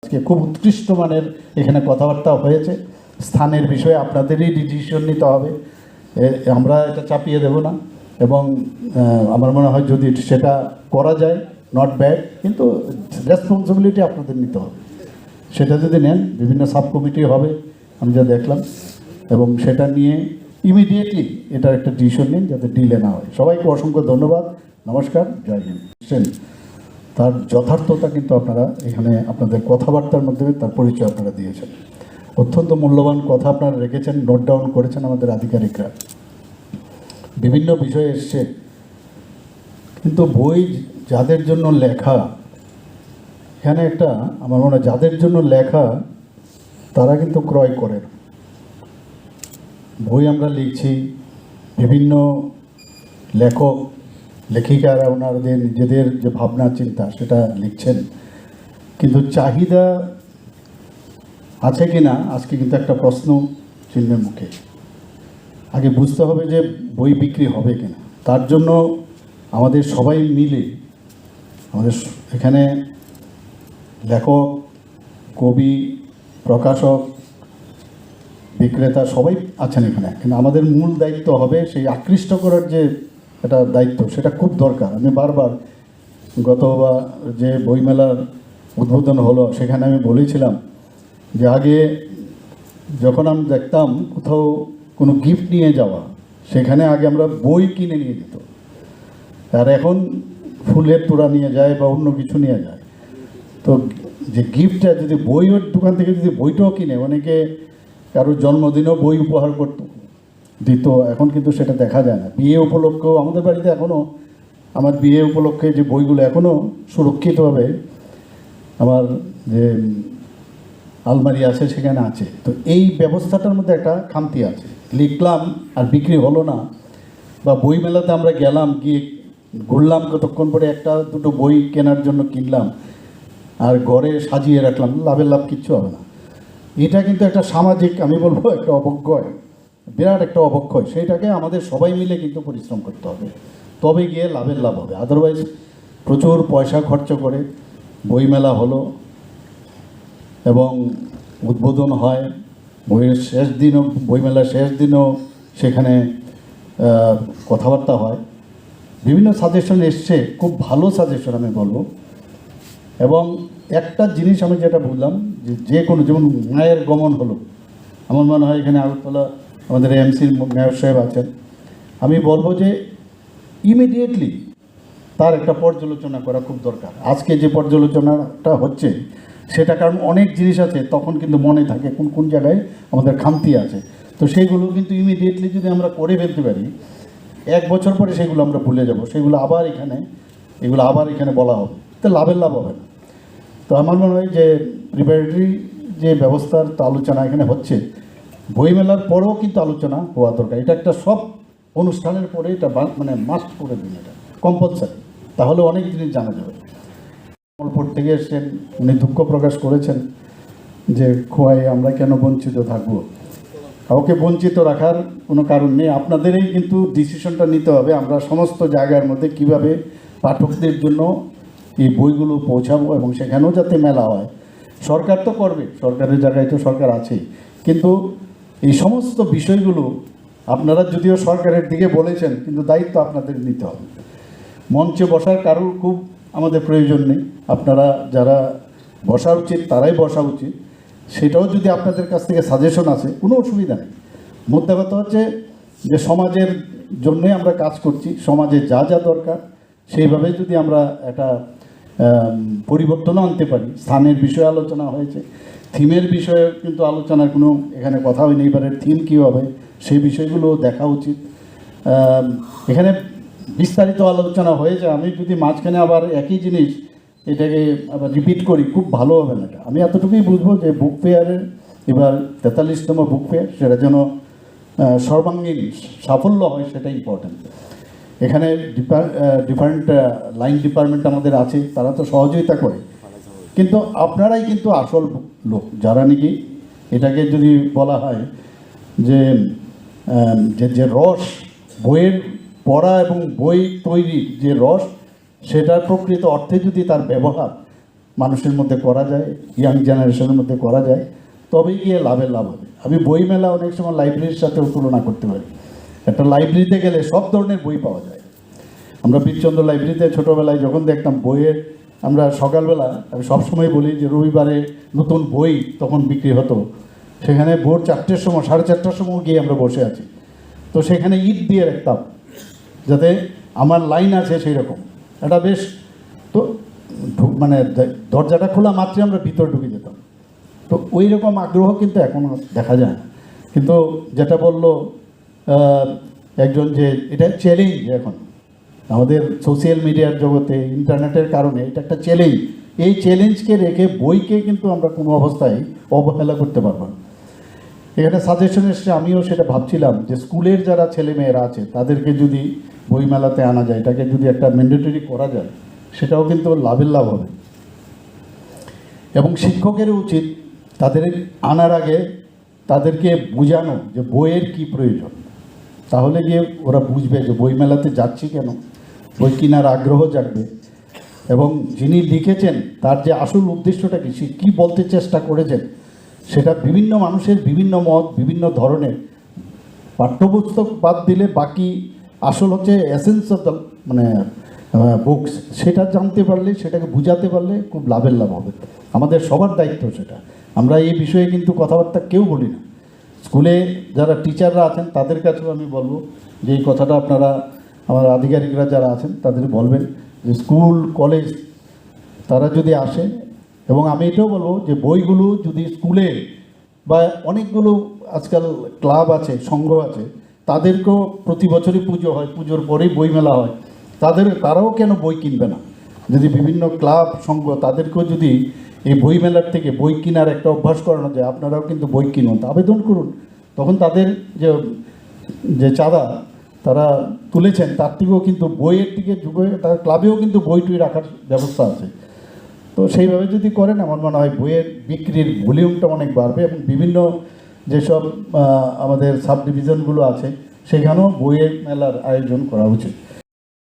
আজকে খুব উৎকৃষ্ট মানের এখানে কথাবার্তা হয়েছে। স্থানের বিষয়ে আপনাদেরই ডিসিশন নিতে হবে, আমরা এটা চাপিয়ে দেব না। এবং আমার মনে হয় যদি সেটা করা যায় নট ব্যাড, কিন্তু রেসপন্সিবিলিটি আপনাদের নিতে হবে। সেটা যদি নেন, বিভিন্ন সাব কমিটি হবে আমি যা দেখলাম, এবং সেটা নিয়ে ইমিডিয়েটলি এটার একটা ডিসিশন নিন যাতে ডিলে না হয়। সবাইকে অসংখ্য ধন্যবাদ, নমস্কার, জয় হিন্দ। তার যথার্থতা কিন্তু আপনারা এখানে আপনাদের কথাবার্তার মাধ্যমে তার পরিচয় আপনারা দিয়েছেন। অত্যন্ত মূল্যবান কথা আপনারা রেখেছেন, নোট ডাউন করেছেন আমাদের আধিকারিকরা। বিভিন্ন বিষয় এসছে, কিন্তু বই যাদের জন্য লেখা, এখানে একটা আমার মনে হয় যাদের জন্য লেখা তারা কিন্তু ক্রয় করেন। বই আমরা লিখছি, বিভিন্ন লেখক লেখিকারা ওনাদের নিজেদের যে ভাবনা চিন্তা সেটা লিখছেন, কিন্তু চাহিদা আছে কি না আজকে কিন্তু একটা প্রশ্ন চিহ্নের মুখে। আগে বুঝতে হবে যে বই বিক্রি হবে কিনা। তার জন্য আমাদের সবাই মিলে, আমাদের এখানে লেখক, কবি, প্রকাশক, বিক্রেতা সবাই আছেন এখানে, কিন্তু আমাদের মূল দায়িত্ব হবে সেই আকৃষ্ট করার যে একটা দায়িত্ব, সেটা খুব দরকার। আমি বারবার গতবার যে বইমেলার উদ্বোধন হলো সেখানে আমি বলেছিলাম যে আগে যখন আমি দেখতাম কোথাও কোনো গিফট নিয়ে যাওয়া, সেখানে আগে আমরা বই কিনে নিয়ে যেত, আর এখন ফুলের তোড়া নিয়ে যায় বা অন্য কিছু নিয়ে যায়। তো যে গিফটটা যদি বইয়ের দোকান থেকে যদি বইটাও কিনে, অনেকে কারোর জন্মদিনেও বই উপহার করতো, দিত, এখন কিন্তু সেটা দেখা যায় না। বিয়ে উপলক্ষেও আমাদের বাড়িতে এখনও, আমার বিয়ে উপলক্ষে যে বইগুলো এখনও সুরক্ষিতভাবে আমার যে আলমারি আছে সেখানে আছে। তো এই ব্যবস্থাটার মধ্যে একটা খামতি আছে। লিখলাম আর বিক্রি হলো না, বা বই মেলাতে আমরা গেলাম, গিয়ে ঘুরলাম, কতক্ষণ পরে একটা দুটো বই কেনার জন্য কিনলাম আর ঘরে সাজিয়ে রাখলাম, লাভের লাভ কিচ্ছু হবে না। এটা কিন্তু একটা সামাজিক, আমি বলবো একটা অবক্ষয়, বিরাট একটা অবক্ষয়। সেইটাকে আমাদের সবাই মিলে কিন্তু পরিশ্রম করতে হবে, তবে গিয়ে লাভের লাভ হবে। আদারওয়াইজ প্রচুর পয়সা খরচ করে বইমেলা হলো এবং উদ্বোধন হয়, বইয়ের শেষ দিনও, বইমেলার শেষ দিনও সেখানে কথাবার্তা হয়, বিভিন্ন সাজেশন এসছে, খুব ভালো সাজেশন আমি বলবো। এবং একটা জিনিস আমি যেটা বুঝলাম, যে কোনো, যেমন মায়ের গমন হলো, আমার মনে হয় এখানে আগরতলা আমাদের এমসির মেয়র সাহেব আছেন, আমি বলবো যে ইমিডিয়েটলি তার একটা পর্যালোচনা করা খুব দরকার। আজকে যে পর্যালোচনাটা হচ্ছে সেটা, কারণ অনেক জিনিস আছে তখন কিন্তু মনে থাকে কোন কোন জায়গায় আমাদের খামতি আছে, তো সেইগুলো কিন্তু ইমিডিয়েটলি যদি আমরা করে ফেলতে পারি, 1 বছর পরে সেগুলো আমরা ভুলে যাব, সেগুলো আবার এখানে বলা হবে, তো লাভের লাভ হবে না। তো আমার মনে হয় যে প্রিপারেটরি যে ব্যবস্থার তো আলোচনা এখানে হচ্ছে, বইমেলার পরেও কিন্তু আলোচনা হওয়া দরকার। এটা একটা সব অনুষ্ঠানের পরে এটা মানে মাস্ট করে দিন, এটা কম্পালসারি, তাহলে অনেক জিনিস জানা যাবে। কমলপুর থেকে এসেছেন, উনি দুঃখ প্রকাশ করেছেন যে খোয়াই আমরা কেন বঞ্চিত থাকবো। কাউকে বঞ্চিত রাখার কোনো কারণ নেই, আপনাদেরই কিন্তু ডিসিশনটা নিতে হবে আমরা সমস্ত জায়গার মধ্যে কিভাবে পাঠকদের জন্য এই বইগুলো পৌঁছাবো, এবং সেখানেও যাতে মেলা হয়। সরকার তো করবে, সরকারের জায়গায় তো সরকার আছেই, কিন্তু এই সমস্ত বিষয়গুলো আপনারা যদিও সরকারের দিকে বলেছেন, কিন্তু দায়িত্ব আপনাদের নিতে হবে। মঞ্চে বসার কারোর খুব আমাদের প্রয়োজন নেই, আপনারা যারা বসা উচিত তারাই বসা উচিত, সেটাও যদি আপনাদের কাছ থেকে সাজেশন আছে কোনো অসুবিধা নেই। মোদ্দা কথা হচ্ছে যে সমাজের জন্যই আমরা কাজ করছি, সমাজে যা যা দরকার সেইভাবে যদি আমরা একটা পরিবর্তনও আনতে পারি। স্থানের বিষয়ে আলোচনা হয়েছে, থিমের বিষয়ে কিন্তু আলোচনার কোনো এখানে কথা হয়নি, এবারের থিম কী হবে সেই বিষয়গুলো দেখা উচিত। এখানে বিস্তারিত আলোচনা হয়েছে, আমি যদি মাঝখানে আবার একই জিনিস এটাকে আবার রিপিট করি খুব ভালো হবে না। আমি এতটুকুই বুঝবো যে বুক ফেয়ারের এবার 43তম বুক ফেয়ার, সেটা যেন সর্বাঙ্গীন সাফল্য হয়, সেটা ইম্পর্ট্যান্ট। এখানে ডিফারেন্ট লাইন ডিপার্টমেন্ট আমাদের আছে, তারা তো সহযোগিতা করে, কিন্তু আপনারাই কিন্তু আসল লোক, যারা নাকি এটাকে যদি বলা হয় যে যে রস বইয়ের পড়া এবং বই তৈরির যে রস, সেটার প্রকৃত অর্থে যদি তার ব্যবহার মানুষের মধ্যে করা যায়, ইয়াং জেনারেশনের মধ্যে করা যায়, তবেই গিয়ে লাভের লাভ হবে। আমি বই মেলা অনেক সময় লাইব্রেরির সাথেও তুলনা করতে পারি। একটা লাইব্রেরিতে গেলে সব ধরনের বই পাওয়া যায়। আমরা বীরচন্দ্র লাইব্রেরিতে ছোটোবেলায় যখন দেখতাম বইয়ের, আমরা সকালবেলা, আমি সবসময় বলি যে রবিবারে নতুন বই তখন বিক্রি হতো, সেখানে ভোর 4টের সময় 4:30টার সময় গিয়ে আমরা বসে আছি। তো সেখানে ইট দিয়ে রাখতাম যাতে আমার লাইন আছে সেই রকম এটা বেশ। তো মানে দরজাটা খোলা মাত্রই আমরা ভিতর ঢুকে যেতাম। তো ওই রকম আগ্রহ কিন্তু এখন দেখা যায় না। কিন্তু যেটা বললো একজন, যে এটা চ্যালেঞ্জ এখন আমাদের সোশ্যাল মিডিয়ার জগতে, ইন্টারনেটের কারণে এটা একটা চ্যালেঞ্জ। এই চ্যালেঞ্জকে রেখে বইকে কিন্তু আমরা কোনো অবস্থায় অবহেলা করতে পারবো না। এখানে সাজেশন এসছে, আমিও সেটা ভাবছিলাম যে স্কুলের যারা ছেলেমেয়েরা আছে তাদেরকে যদি বইমেলাতে আনা যায়, এটাকে যদি একটা ম্যান্ডেটরি করা যায়, সেটাও কিন্তু লাভের লাভ হবে। এবং শিক্ষকেরও উচিত তাদের আনার আগে তাদেরকে বোঝানো যে বইয়ের কি প্রয়োজন। তাহলে গিয়ে ওরা বুঝবে যে বইমেলাতে যাচ্ছি কেন, বই কেনার আগ্রহ জাগবে। এবং যিনি লিখেছেন তার যে আসল উদ্দেশ্যটা কি, সে কী বলতে চেষ্টা করেছেন, সেটা বিভিন্ন মানুষের বিভিন্ন মত, বিভিন্ন ধরনের। পাঠ্যপুস্তক বাদ দিলে বাকি আসল হচ্ছে এসেন্স অফ দ্য মানে বুকস, সেটা জানতে পারলে, সেটাকে বুঝাতে পারলে খুব লাভের লাভ হবে। আমাদের সবার দায়িত্ব সেটা। আমরা এই বিষয়ে কিন্তু কথাবার্তা কেউ বলি না। স্কুলে যারা টিচাররা আছেন তাদের কাছেও আমি বলবো যে এই কথাটা আপনারা, আমার আধিকারিকরা যারা আছেন তাদের বলবেন যে স্কুল কলেজ তারা যদি আসে, এবং আমি এটাও বলবো যে বইগুলো যদি স্কুলে বা অনেকগুলো আজকাল ক্লাব আছে, সংঘ আছে, তাদেরকেও প্রতি বছরই পুজো হয়, পুজোর পরেই বইমেলা হয়, তারাও কেন বই কিনবে না? যদি বিভিন্ন ক্লাব সংঘ তাদেরকেও যদি এই বইমেলার থেকে বই কেনার একটা অভ্যাস করানো যায়, আপনারাও কিন্তু বই কিনুন, আবেদন করুন। তখন তাদের যে চাঁদা তারা তুলেছেন তার থেকেও কিন্তু বইয়ের দিকে যুগে তার ক্লাবেও কিন্তু বইটুই রাখার ব্যবস্থা আছে। তো সেইভাবে যদি করেন আমার মনে হয় বইয়ের বিক্রির ভলিউমটা অনেক বাড়বে, এবং বিভিন্ন যেসব আমাদের সাব ডিভিশনগুলো আছে সেখানেও বইয়ের মেলার আয়োজন করা উচিত।